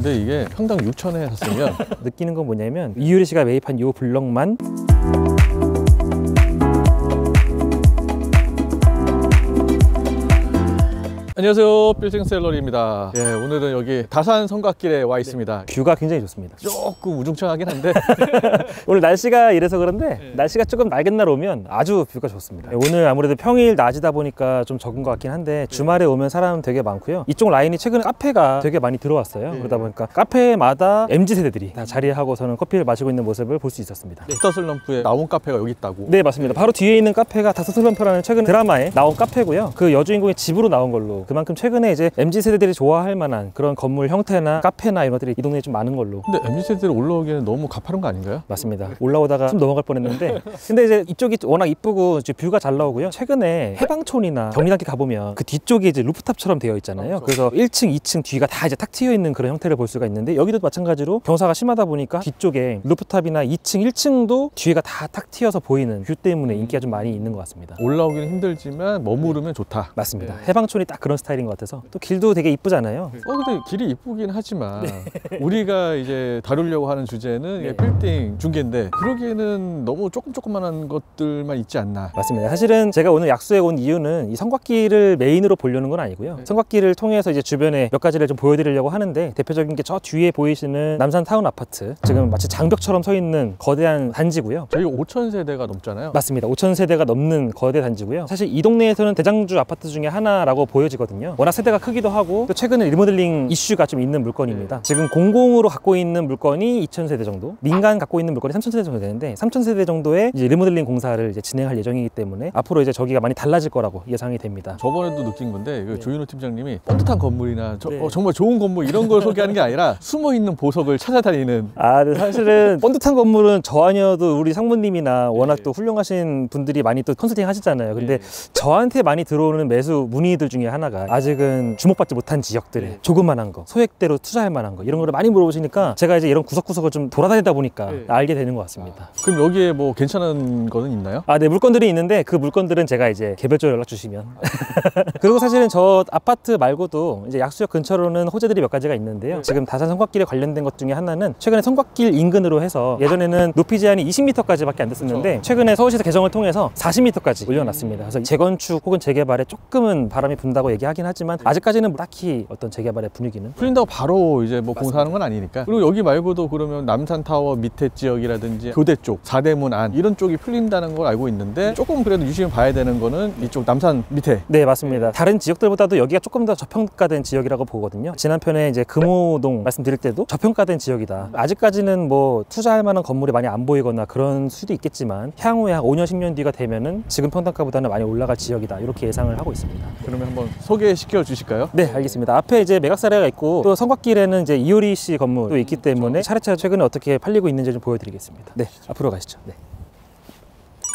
근데 이게 평당 6,000에 샀으면 느끼는 건 뭐냐면 이효리 씨가 매입한 이 블럭만 안녕하세요, 빌딩셀러리입니다. 예, 오늘은 여기 다산 성곽길에 와 있습니다. 뷰가 굉장히 좋습니다. 조금 우중충하긴 한데 오늘 날씨가 이래서 그런데 날씨가 조금 맑은 날 오면 아주 뷰가 좋습니다. 오늘 아무래도 평일 낮이다 보니까 좀 적은 것 같긴 한데 주말에 오면 사람 되게 많고요. 이쪽 라인이 최근에 카페가 되게 많이 들어왔어요. 그러다 보니까 카페마다 MZ세대들이 다 자리하고서는 커피를 마시고 있는 모습을 볼 수 있었습니다. 닥터슬럼프에 나온 카페가 여기 있다고? 네, 맞습니다. 바로 뒤에 있는 카페가 닥터슬럼프라는 최근 드라마에 나온 카페고요. 그 여주인공의 집으로 나온 걸로, 그만큼 최근에 이제 MZ세대들이 좋아할 만한 그런 건물 형태나 카페나 이런 것들이 이 동네에 좀 많은 걸로. 근데 MZ세대들 올라오기에는 너무 가파른 거 아닌가요? 맞습니다. 올라오다가 숨 넘어갈 뻔했는데 근데 이제 이쪽이 워낙 이쁘고 이제 뷰가 잘 나오고요. 최근에 해방촌이나 경리단길 가보면 그 뒤쪽에 이제 루프탑처럼 되어 있잖아요. 그래서 1층, 2층 뒤가 다 이제 탁 트여 있는 그런 형태를 볼 수가 있는데, 여기도 마찬가지로 경사가 심하다 보니까 뒤쪽에 루프탑이나 2층, 1층도 뒤가 다 탁 트여서 보이는 뷰 때문에 인기가 좀 많이 있는 것 같습니다. 올라오기는 힘들지만 머무르면 좋다. 맞습니다. 해방촌이 딱 그런 스타일인 것 같아서. 또 길도 되게 이쁘잖아요. 근데 길이 이쁘긴 하지만 우리가 이제 다루려고 하는 주제는 빌딩 중개인데 그러기에는 너무 조그만한 것들만 있지 않나. 맞습니다. 사실은 제가 오늘 약수에 온 이유는 이 성곽길을 메인으로 보려는 건 아니고요. 성곽길을 통해서 이제 주변에 몇 가지를 좀 보여드리려고 하는데, 대표적인 게 저 뒤에 보이시는 남산 타운 아파트, 지금 마치 장벽처럼 서 있는 거대한 단지고요. 저희 5,000세대가 넘잖아요. 맞습니다. 5,000세대가 넘는 거대 단지고요. 사실 이 동네에서는 대장주 아파트 중에 하나라고 보여지거든요. 워낙 세대가 크기도 하고 또 최근에 리모델링 이슈가 좀 있는 물건입니다. 지금 공공으로 갖고 있는 물건이 2,000세대 정도, 민간 갖고 있는 물건이 3,000세대 정도 되는데, 3,000세대 정도의 이제 리모델링 공사를 이제 진행할 예정이기 때문에 앞으로 이제 저기가 많이 달라질 거라고 예상이 됩니다. 저번에도 느낀 건데 조윤호 팀장님이 뻔듯한 건물이나 정말 좋은 건물 이런 걸 소개하는 게 아니라 숨어있는 보석을 찾아다니는. 근데 사실은 뻔듯한 건물은 저 아니어도 우리 상무님이나 워낙 또 훌륭하신 분들이 많이 또 컨설팅 하시잖아요. 근데 저한테 많이 들어오는 매수 문의들 중에 하나가 아직은 주목받지 못한 지역들에 조그만한 거, 소액대로 투자할 만한 거, 이런 거를 많이 물어보시니까 제가 이제 이런 구석구석을 좀 돌아다니다 보니까 알게 되는 것 같습니다. 그럼 여기에 뭐 괜찮은 거는 있나요? 네, 물건들이 있는데 그 물건들은 제가 이제 개별적으로 연락 주시면 그리고 사실은 저 아파트 말고도 이제 약수역 근처로는 호재들이 몇 가지가 있는데요. 지금 다산 성곽길에 관련된 것 중에 하나는 최근에 성곽길 인근으로 해서 예전에는 높이 제한이 20m까지밖에 안 됐었는데 최근에 서울시에서 개정을 통해서 40m까지 올려놨습니다. 그래서 재건축 혹은 재개발에 조금은 바람이 분다고 얘기하긴 하지만 아직까지는 딱히 어떤 재개발의 분위기는 풀린다고 바로 이제 뭐 공사하는 건 아니니까. 그리고 여기 말고도 그러면 남산타워 밑에 지역이라든지 교대 쪽, 사대문 안 이런 쪽이 풀린다는 걸 알고 있는데, 조금 그래도 유심히 봐야 되는 거는 이쪽 남산 밑에. 네, 맞습니다. 다른 지역들보다도 여기가 조금 더 저평가된 지역이라고 보거든요. 지난 편에 이제 금호동 말씀드릴 때도 저평가된 지역이다. 아직까지는 뭐 투자할 만한 건물이 많이 안 보이거나 그런 수도 있겠지만 향후에 한 5년, 10년 뒤가 되면은 지금 평당가보다는 많이 올라갈 지역이다, 이렇게 예상을 하고 있습니다. 그러면 한번 소개시켜 주실까요? 네, 알겠습니다. 앞에 이제 매각사례가 있고 또 성곽길에는 이제 이효리 씨 건물도 있기 때문에 차례차례 최근에 어떻게 팔리고 있는지 좀 보여드리겠습니다. 네, 앞으로 가시죠. 네.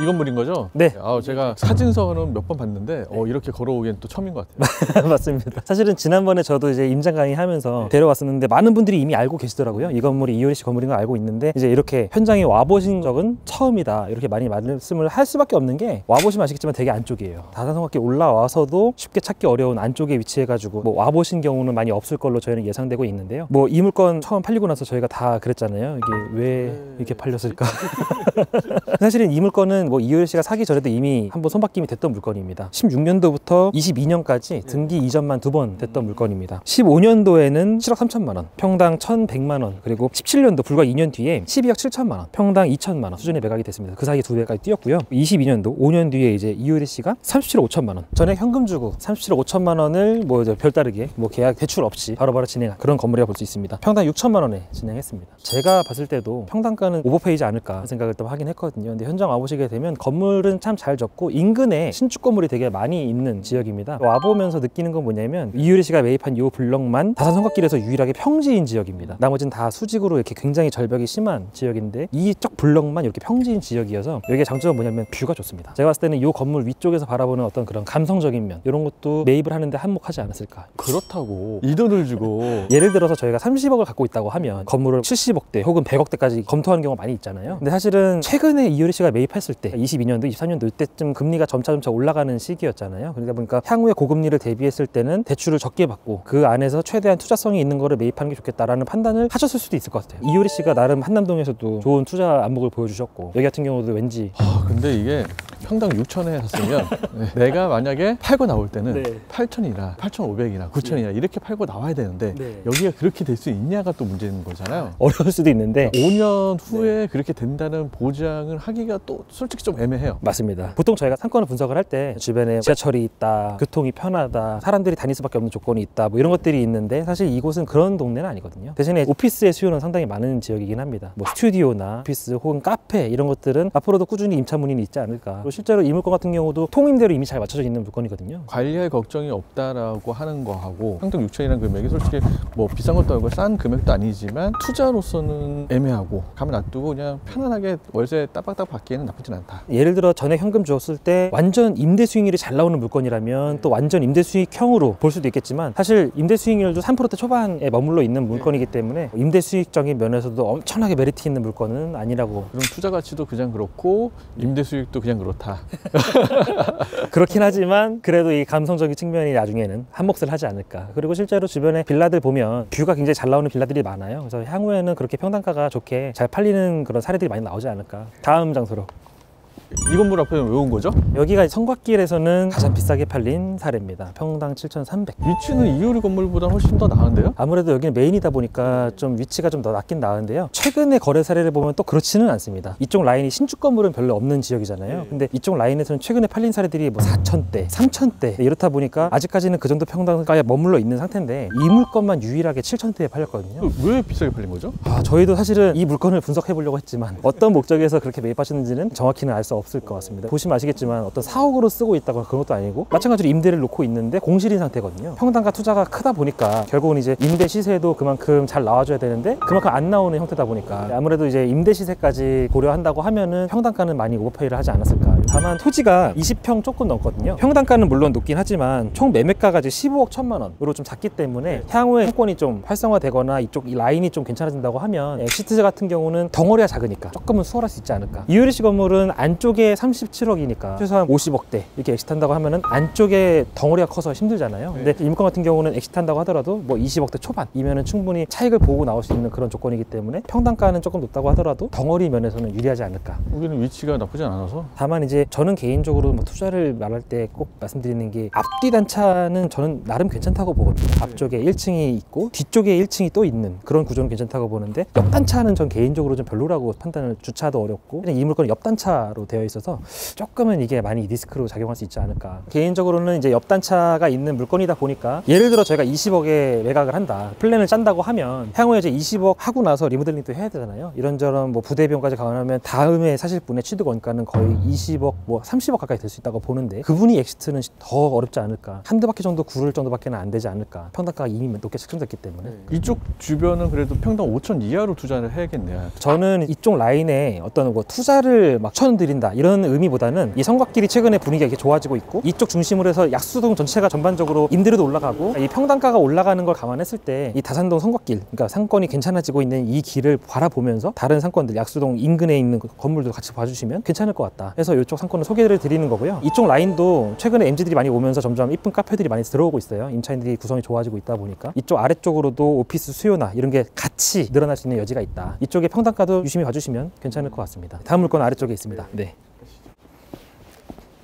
이 건물인 거죠? 네. 제가 사진서는 몇 번 봤는데 이렇게 걸어오기엔 또 처음인 것 같아요. 맞습니다. 사실은 지난번에 저도 이제 임장 강의하면서 데려왔었는데 많은 분들이 이미 알고 계시더라고요. 이 건물이 이효리 씨 건물인 걸 알고 있는데 이제 이렇게 현장에 와보신 적은 처음이다, 이렇게 많이 말씀을 할 수밖에 없는 게, 와보시면 아시겠지만 되게 안쪽이에요. 다산성곽길 올라와서도 쉽게 찾기 어려운 안쪽에 위치해가지고 뭐 와보신 경우는 많이 없을 걸로 저희는 예상되고 있는데요. 뭐 이 물건 처음 팔리고 나서 저희가 다 그랬잖아요. 이게 왜 이렇게 팔렸을까? 사실은 이 물건은 뭐 이효리 씨가 사기 전에도 이미 한번 손바뀜이 됐던 물건입니다. 16년도부터 22년까지 등기 이전만 2번 됐던 물건입니다. 15년도에는 7억 3천만 원, 평당 1,100만 원, 그리고 17년도 불과 2년 뒤에 12억 7천만 원, 평당 2천만 원 수준의 매각이 됐습니다. 그 사이에 2배까지 뛰었고요. 22년도 5년 뒤에 이제 이효리 씨가 37억 5천만 원, 전액 현금 주고 37억 5천만 원을 뭐 이제 별다르게 뭐 계약 대출 없이 바로바로 진행한 그런 건물이라 볼 수 있습니다. 평당 6천만 원에 진행했습니다. 제가 봤을 때도 평당가는 오버페이지 않을까 생각을 또 하긴 했거든요. 근데 현장 와보시게 되면 건물은 참 잘 졌고 인근에 신축 건물이 되게 많이 있는 지역입니다. 와보면서 느끼는 건 뭐냐면 이효리 씨가 매입한 이 블럭만 다산 성곽길에서 유일하게 평지인 지역입니다. 나머지는 다 수직으로 이렇게 굉장히 절벽이 심한 지역인데 이쪽 블럭만 이렇게 평지인 지역이어서 여기에 장점은 뭐냐면 뷰가 좋습니다. 제가 봤을 때는 이 건물 위쪽에서 바라보는 어떤 그런 감성적인 면, 이런 것도 매입을 하는데 한몫하지 않았을까. 그렇다고 이 돈을 주고 예를 들어서 저희가 30억을 갖고 있다고 하면 건물을 70억대 혹은 100억대까지 검토하는 경우가 많이 있잖아요. 근데 사실은 최근에 이효리 씨가 매입했을 때 22년도, 23년도 이때쯤 금리가 점차 올라가는 시기였잖아요. 그러다 보니까 향후에 고금리를 대비했을 때는 대출을 적게 받고 그 안에서 최대한 투자성이 있는 거를 매입하는 게 좋겠다라는 판단을 하셨을 수도 있을 것 같아요. 이효리 씨가 나름 한남동에서도 좋은 투자 안목을 보여주셨고, 여기 같은 경우도 왠지 근데 이게 평당 6천에 샀으면 내가 만약에 팔고 나올 때는 네. 8천이나 8,500이나 9천이나 이렇게 팔고 나와야 되는데 네. 여기가 그렇게 될 수 있냐가 또 문제인 거잖아요. 어려울 수도 있는데 5년 후에 그렇게 된다는 보장을 하기가 또 솔직히 좀 애매해요. 맞습니다. 보통 저희가 상권을 분석을 할 때 주변에 지하철이 있다, 교통이 편하다, 사람들이 다닐 수밖에 없는 조건이 있다, 뭐 이런 것들이 있는데 사실 이곳은 그런 동네는 아니거든요. 대신에 오피스의 수요는 상당히 많은 지역이긴 합니다. 뭐 스튜디오나 오피스 혹은 카페 이런 것들은 앞으로도 꾸준히 임차 문의는 있지 않을까. 그리고 실제로 이 물건 같은 경우도 통임대로 이미 잘 맞춰져 있는 물건이거든요. 관리할 걱정이 없다라고 하는 거하고 평당 6천이라는 금액이 솔직히 뭐 비싼 것도 아니고 싼 금액도 아니지만 투자로서는 애매하고 가만 놔두고 그냥 편안하게 월세 따박따박 받기에는 나쁘진 않다. 예를 들어 전액 현금 줬을 때 완전 임대 수익률이 잘 나오는 물건이라면 또 완전 임대 수익형으로 볼 수도 있겠지만, 사실 임대 수익률도 3%대 초반에 머물러 있는 물건이기 때문에 임대 수익적인 면에서도 엄청나게 메리트 있는 물건은 아니라고. 그럼 투자 가치도 그냥 그렇고 임대 수익도 그냥 그렇다. 그렇긴 하지만 그래도 이 감성적인 측면이 나중에는 한몫을 하지 않을까. 그리고 실제로 주변에 빌라들 보면 뷰가 굉장히 잘 나오는 빌라들이 많아요. 그래서 향후에는 그렇게 평당가가 좋게 잘 팔리는 그런 사례들이 많이 나오지 않을까. 다음 장소로. 이 건물 앞에는 왜 온 거죠? 여기가 성곽길에서는 가장 비싸게 팔린 사례입니다. 평당 7,300. 위치는 이효리 건물보다 훨씬 더 나은데요? 아무래도 여기는 메인이다 보니까 좀 위치가 좀 더 낫긴 나은데요. 최근에 거래 사례를 보면 또 그렇지는 않습니다. 이쪽 라인이 신축 건물은 별로 없는 지역이잖아요. 근데 이쪽 라인에서는 최근에 팔린 사례들이 뭐 4,000대, 3,000대 이렇다 보니까 아직까지는 그 정도 평당가에 머물러 있는 상태인데 이 물건만 유일하게 7,000대에 팔렸거든요. 왜 비싸게 팔린 거죠? 저희도 사실은 이 물건을 분석해 보려고 했지만 어떤 목적에서 그렇게 매입하셨는지는 정확히는 알 수 없을 것 같습니다. 보시면 아시겠지만 어떤 사옥으로 쓰고 있다거나 그런 것도 아니고 마찬가지로 임대를 놓고 있는데 공실인 상태거든요. 평당가 투자가 크다 보니까 결국은 이제 임대 시세도 그만큼 잘 나와줘야 되는데 그만큼 안 나오는 형태다 보니까 아무래도 이제 임대 시세까지 고려한다고 하면은 평당가는 많이 오버페이를 하지 않았을까. 다만 토지가 20평 조금 넘거든요. 평당가는 물론 높긴 하지만 총 매매가가 이제 15억 1천만 원으로 좀 작기 때문에 향후에 상권이 좀 활성화되거나 이쪽 이 라인이 좀 괜찮아진다고 하면 엑시트 같은 경우는 덩어리가 작으니까 조금은 수월할 수 있지 않을까. 이효리 씨 건물은 안쪽에 37억이니까 최소한 50억대 이렇게 엑시트한다고 하면은 안쪽에 덩어리가 커서 힘들잖아요. 근데 이 물건 같은 경우는 엑시트한다고 하더라도 뭐 20억대 초반이면은 충분히 차익을 보고 나올 수 있는 그런 조건이기 때문에 평당가는 조금 높다고 하더라도 덩어리 면에서는 유리하지 않을까. 여기는 위치가 나쁘지 않아서. 다만 이제 저는 개인적으로 뭐 투자를 말할 때 꼭 말씀드리는 게 앞뒤 단차는 저는 나름 괜찮다고 보거든요. 앞쪽에 1층이 있고 뒤쪽에 1층이 또 있는 그런 구조는 괜찮다고 보는데 옆 단차는 전 개인적으로 좀 별로라고 판단을, 주차도 어렵고 그냥 이 물건은 옆 단차로 되어 있어서 조금은 이게 많이 리스크로 작용할 수 있지 않을까. 개인적으로는 이제 옆 단차가 있는 물건이다 보니까 예를 들어 저희가 20억에 매각을 한다, 플랜을 짠다고 하면 향후에 이제 20억 하고 나서 리모델링도 해야 되잖아요. 이런저런 뭐 부대 비용까지 감안하면 다음에 사실 분의 취득 원가는 거의 20억 뭐 30억 가까이 될 수 있다고 보는데 그분이 엑시트는 더 어렵지 않을까. 한두 바퀴 정도 구를 정도밖에 안 되지 않을까. 평당가가 이미 높게 책정됐기 때문에. 이쪽 주변은 그래도 평당 5천 이하로 투자를 해야겠네요. 저는 이쪽 라인에 어떤 뭐 투자를 막 추천드린다 이런 의미보다는 이 성곽길이 최근에 분위기가 이렇게 좋아지고 있고 이쪽 중심으로 해서 약수동 전체가 전반적으로 임대료도 올라가고 이 평당가가 올라가는 걸 감안했을 때 이 다산동 성곽길, 그러니까 상권이 괜찮아지고 있는 이 길을 바라보면서 다른 상권들 약수동 인근에 있는 건물도 같이 봐주시면 괜찮을 것 같다 해서 이쪽 상권을 소개를 드리는 거고요. 이쪽 라인도 최근에 MZ들이 많이 오면서 점점 이쁜 카페들이 많이 들어오고 있어요. 임차인들이 구성이 좋아지고 있다 보니까 이쪽 아래쪽으로도 오피스 수요나 이런 게 같이 늘어날 수 있는 여지가 있다. 이쪽에 평당가도 유심히 봐주시면 괜찮을 것 같습니다. 다음 물건 아래쪽에 있습니다. 네.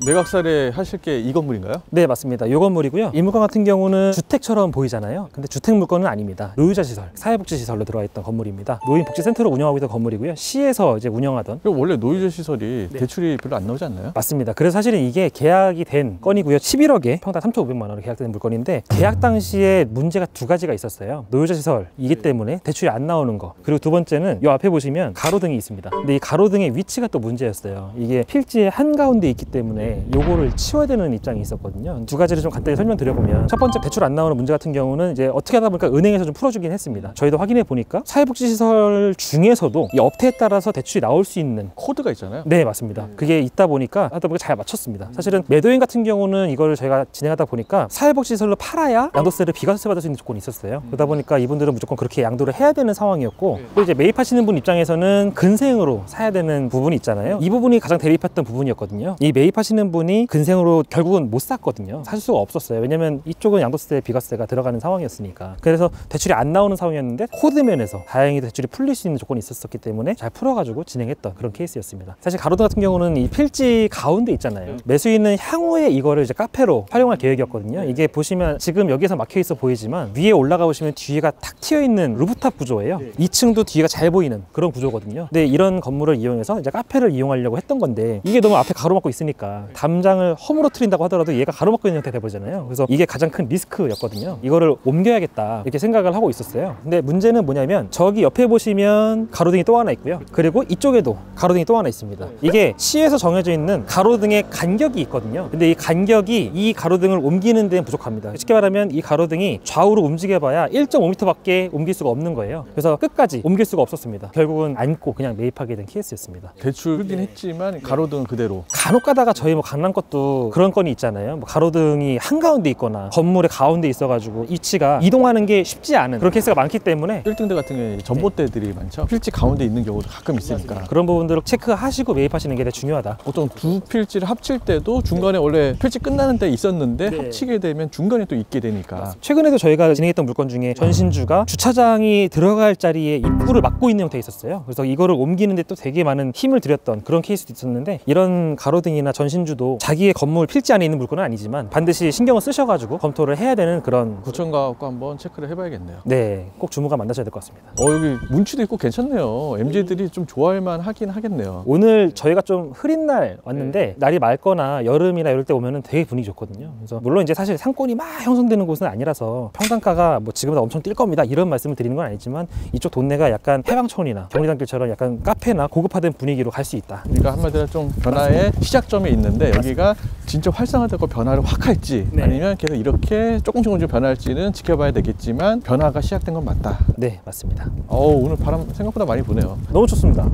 매각사례 하실 게 이 건물인가요? 네, 맞습니다. 이 건물이고요. 이 물건 같은 경우는 주택처럼 보이잖아요. 근데 주택 물건은 아닙니다. 노유자 시설, 사회복지 시설로 들어와 있던 건물입니다. 노인복지센터로 운영하고 있던 건물이고요. 시에서 이제 운영하던. 원래 노유자 시설이 대출이 별로 안 나오지 않나요? 맞습니다. 그래서 사실은 이게 계약이 된 건이고요. 11억에 평당 3,500만 원으로 계약된 물건인데 계약 당시에 문제가 두 가지가 있었어요. 노유자 시설이기 때문에 대출이 안 나오는 거. 그리고 두 번째는 이 앞에 보시면 가로등이 있습니다. 근데 이 가로등의 위치가 또 문제였어요. 이게 필지의 한가운데 있기 때문에 때문에 요거를 치워야 되는 입장이 있었거든요. 두 가지를 좀 간단히 설명드려보면, 첫 번째 대출 안 나오는 문제 같은 경우는 이제 어떻게 하다 보니까 은행에서 좀 풀어주긴 했습니다. 저희도 확인해 보니까 사회복지시설 중에서도 이 업태에 따라서 대출이 나올 수 있는 코드가 있잖아요. 네, 맞습니다. 그게 있다 보니까 하다 보니까 잘 맞췄습니다. 사실은 매도인 같은 경우는 이거를 저희가 진행하다 보니까 사회복지시설로 팔아야 양도세를 비과세 받을 수 있는 조건이 있었어요. 그러다 보니까 이분들은 무조건 그렇게 양도를 해야 되는 상황이었고, 또 이제 매입하시는 분 입장에서는 근생으로 사야 되는 부분이 있잖아요. 이 부분이 가장 대립했던 부분이었거든요. 이 매입하시는 분이 근생으로 결국은 못 샀거든요. 살 수가 없었어요. 왜냐면 이쪽은 양도세 비과세가 들어가는 상황이었으니까. 그래서 대출이 안 나오는 상황이었는데 코드 면에서 다행히 대출이 풀릴 수 있는 조건이 있었기 때문에 잘 풀어가지고 진행했던 그런 케이스였습니다. 사실 가로등 같은 경우는 이 필지 가운데 있잖아요. 매수인은 향후에 이거를 이제 카페로 활용할 계획이었거든요. 이게 보시면 지금 여기에서 막혀 있어 보이지만 위에 올라가 보시면 뒤가 탁 튀어 있는 루프탑 구조예요. 2층도 뒤가 잘 보이는 그런 구조거든요. 근데 이런 건물을 이용해서 이제 카페를 이용하려고 했던 건데, 이게 너무 앞에 가로막고 있으니까 담장을 허물어뜨린다고 하더라도 얘가 가로막고 있는 형태 돼버리잖아요. 그래서 이게 가장 큰 리스크였거든요. 이거를 옮겨야겠다 이렇게 생각을 하고 있었어요. 근데 문제는 뭐냐면 저기 옆에 보시면 가로등이 또 하나 있고요. 그리고 이쪽에도 가로등이 또 하나 있습니다. 이게 시에서 정해져 있는 가로등의 간격이 있거든요. 근데 이 간격이 이 가로등을 옮기는 데는 부족합니다. 쉽게 말하면 이 가로등이 좌우로 움직여봐야 1.5m 밖에 옮길 수가 없는 거예요. 그래서 끝까지 옮길 수가 없었습니다. 결국은 안고 그냥 매입하게 된 케이스였습니다. 대출 흑인 했지만 가로등은 그대로. 간혹 가다가 저희 뭐 강남 것도 그런 건이 있잖아요. 뭐 가로등이 한가운데 있거나 건물의 가운데 있어가지고 위치가 이동하는 게 쉽지 않은 그런 케이스가 많기 때문에 1등대 같은 경우에 전봇대들이 많죠. 필지 가운데 있는 경우도 가끔 있으니까. 그런 부분들을 체크하시고 매입하시는 게 되게 중요하다. 보통 두 필지를 합칠 때도 중간에 원래 필지 끝나는 데 있었는데 합치게 되면 중간에 또 있게 되니까. 최근에도 저희가 진행했던 물건 중에 전신주가 주차장이 들어갈 자리에 입구를 막고 있는 형태가 있었어요. 그래서 이거를 옮기는데 또 되게 많은 힘을 들였던 그런 케이스도 있었는데, 이런 가로등이나 전신주도 자기의 건물 필지 안에 있는 물건은 아니지만 반드시 신경을 쓰셔가지고 검토를 해야 되는 그런. 구청 가고 한번 체크를 해봐야겠네요. 네, 꼭 주무관 만나셔야 될 것 같습니다. 여기 문치도 있고 괜찮네요. MZ들이 좀 좋아할만 하긴 하겠네요. 오늘 저희가 좀 흐린 날 왔는데 날이 맑거나 여름이나 이럴 때 오면은 되게 분위기 좋거든요. 그래서 물론 이제 사실 상권이 막 형성되는 곳은 아니라서 평당가가 뭐 지금보다 엄청 뛸 겁니다 이런 말씀을 드리는 건 아니지만, 이쪽 동네가 약간 해방촌이나 경리단길처럼 약간 카페나 고급화된 분위기로 갈 수 있다. 그러니까 한마디로 좀 변화의 시작점이 있는데, 여기가 진짜 활성화되고 변화를 확 할지 아니면 계속 이렇게 조금씩 변할지는 지켜봐야 되겠지만, 변화가 시작된 건 맞다. 네, 맞습니다. 오늘 바람 생각보다 많이 부네요. 너무 좋습니다.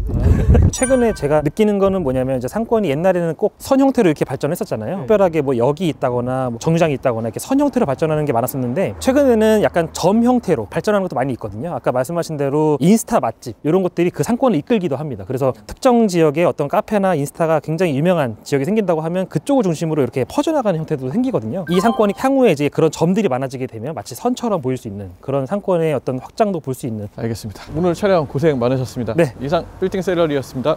최근에 제가 느끼는 거는 뭐냐면, 이제 상권이 옛날에는 꼭 선 형태로 이렇게 발전했었잖아요. 특별하게 뭐 역이 있다거나 뭐 정류장이 있다거나 이렇게 선 형태로 발전하는 게 많았었는데, 최근에는 약간 점 형태로 발전하는 것도 많이 있거든요. 아까 말씀하신 대로 인스타 맛집 이런 것들이 그 상권을 이끌기도 합니다. 그래서 특정 지역에 어떤 카페나 인스타가 굉장히 유명한 지역이 생긴다고 하면 그쪽을 중심으로 이렇게 퍼져나가는 형태도 생기거든요. 이 상권이 향후에 이제 그런 점들이 많아지게 되면 마치 선처럼 보일 수 있는 그런 상권의 어떤 확장도 볼 수 있는. 알겠습니다. 오늘 촬영 고생 많으셨습니다. 네. 이상 빌딩 셀러리였습니다.